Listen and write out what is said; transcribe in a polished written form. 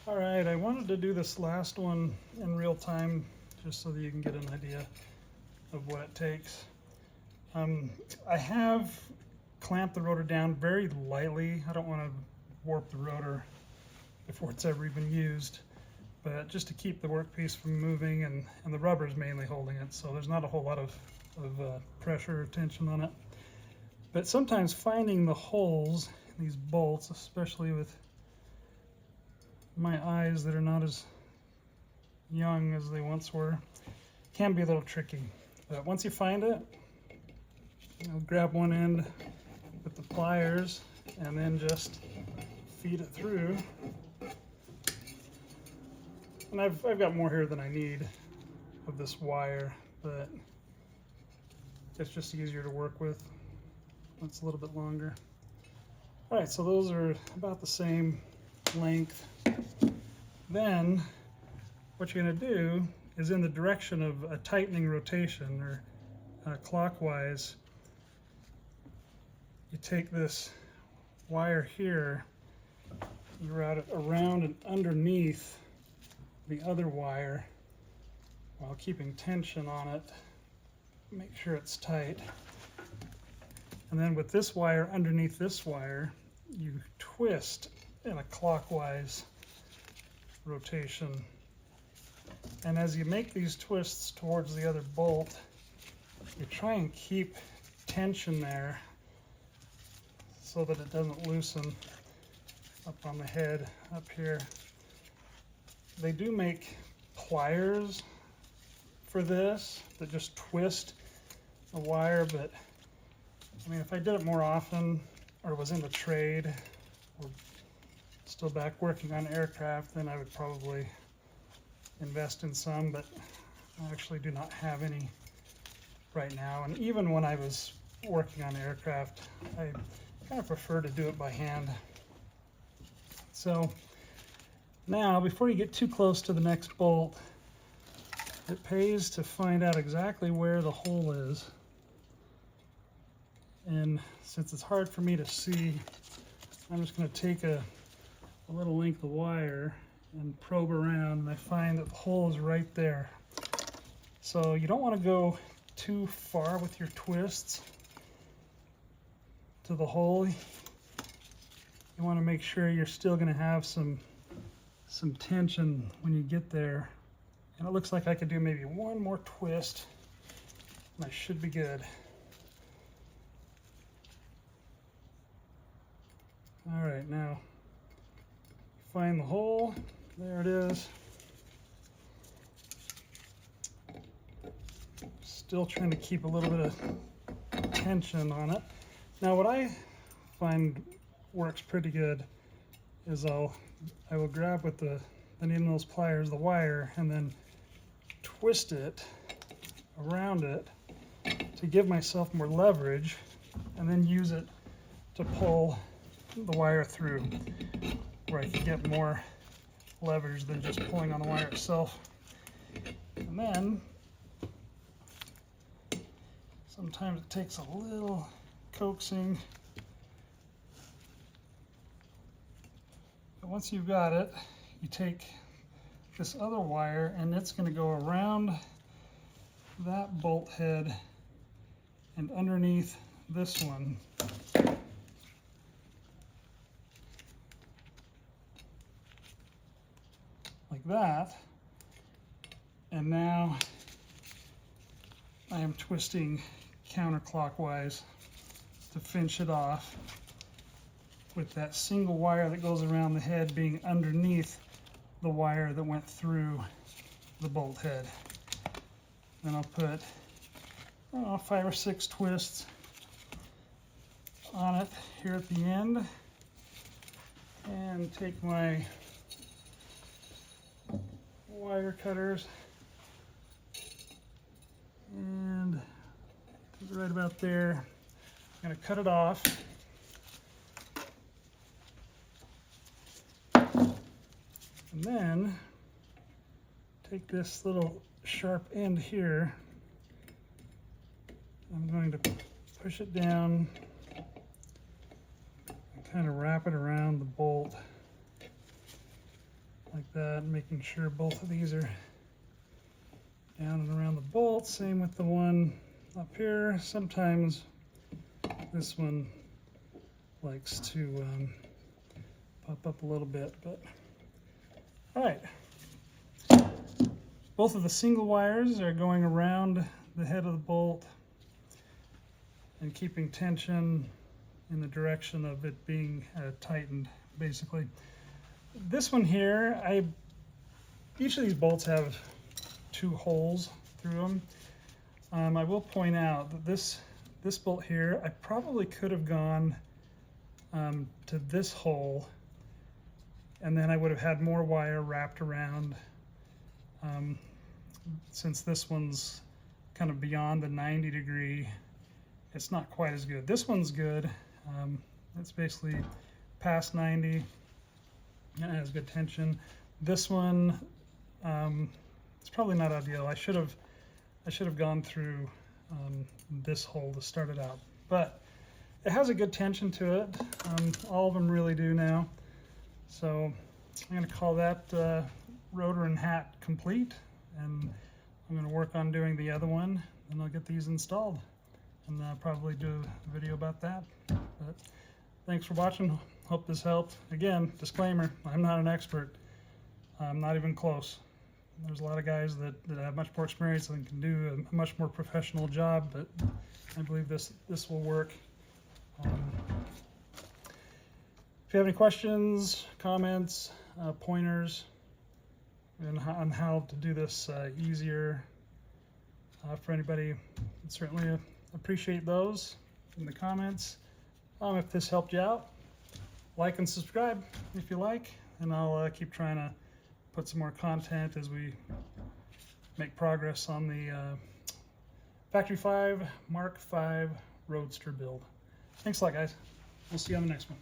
All right, I wanted to do this last one in real time just so that you can get an idea of what it takes. I have clamped the rotor down very lightly. I don't want to warp the rotor before it's ever even used, but just to keep the workpiece from moving, and the rubber is mainly holding it, so there's not a whole lot of pressure or tension on it. But sometimes finding the holes in these bolts, especially with my eyes that are not as young as they once were, can be a little tricky. But once you find it, grab one end with the pliers and then just feed it through. And I've got more here than I need of this wire, but it's just easier to work with. It's a little bit longer. All right, so those are about the same length. Then what you're going to do is, in the direction of a tightening rotation, or clockwise, you take this wire here, you route it around and underneath the other wire while keeping tension on it. Make sure it's tight. And then with this wire underneath this wire, you twist in a clockwise rotation. And as you make these twists towards the other bolt, you try and keep tension there so that it doesn't loosen up on the head up here. They do make pliers for this that just twist the wire, but I mean, if I did it more often, or was in the trade, or still back working on aircraft, then I would probably invest in some, but I actually do not have any right now. And even when I was working on aircraft, I kind of prefer to do it by hand. So now, before you get too close to the next bolt, it pays to find out exactly where the hole is. And since it's hard for me to see, I'm just going to take a little length of wire and probe around, and I find that the hole is right there. So you don't want to go too far with your twists to the hole. You want to make sure you're still going to have some tension when you get there. And it looks like I could do maybe one more twist and I should be good. All right, now find the hole. There it is. Still trying to keep a little bit of tension on it. Now what I find works pretty good is I will grab with the needle nose pliers the wire and then twist it around it to give myself more leverage, and then use it to pull the wire through, where I can get more leverage than just pulling on the wire itself. And then sometimes it takes a little coaxing, but once you've got it, you take this other wire and it's going to go around that bolt head and underneath this one. Like that. And now I am twisting counterclockwise to finish it off, with that single wire that goes around the head being underneath the wire that went through the bolt head. Then I'll put 5 or 6 twists on it here at the end, and take my wire cutters and right about there. I'm going to cut it off. And then take this little sharp end here. I'm going to push it down and kind of wrap it around the bolt like that, making sure both of these are down and around the bolt. Same with the one up here. Sometimes this one likes to pop up a little bit, but all right. Both of the single wires are going around the head of the bolt and keeping tension in the direction of it being tightened, basically. This one here, each of these bolts have 2 holes through them. I will point out that this bolt here, I probably could have gone to this hole, and then I would have had more wire wrapped around. Since this one's kind of beyond the 90 degree, it's not quite as good. This one's good. It's basically past 90 and it has good tension. This one, it's probably not ideal. I should have gone through this hole to start it out, but it has a good tension to it. All of them really do now. So I'm going to call that rotor and hat complete, and I'm going to work on doing the other one, and I'll get these installed, and I'll probably do a video about that. But thanks for watching. Hope this helped. Again, disclaimer, I'm not an expert. I'm not even close. There's a lot of guys that have much more experience and can do a much more professional job, but I believe this will work. If you have any questions, comments, pointers on how to do this easier for anybody, I'd certainly appreciate those in the comments. If this helped you out, like and subscribe if you like, and I'll keep trying to put some more content as we make progress on the FFR Mk5 Roadster build. Thanks a lot, guys. We'll see you on the next one.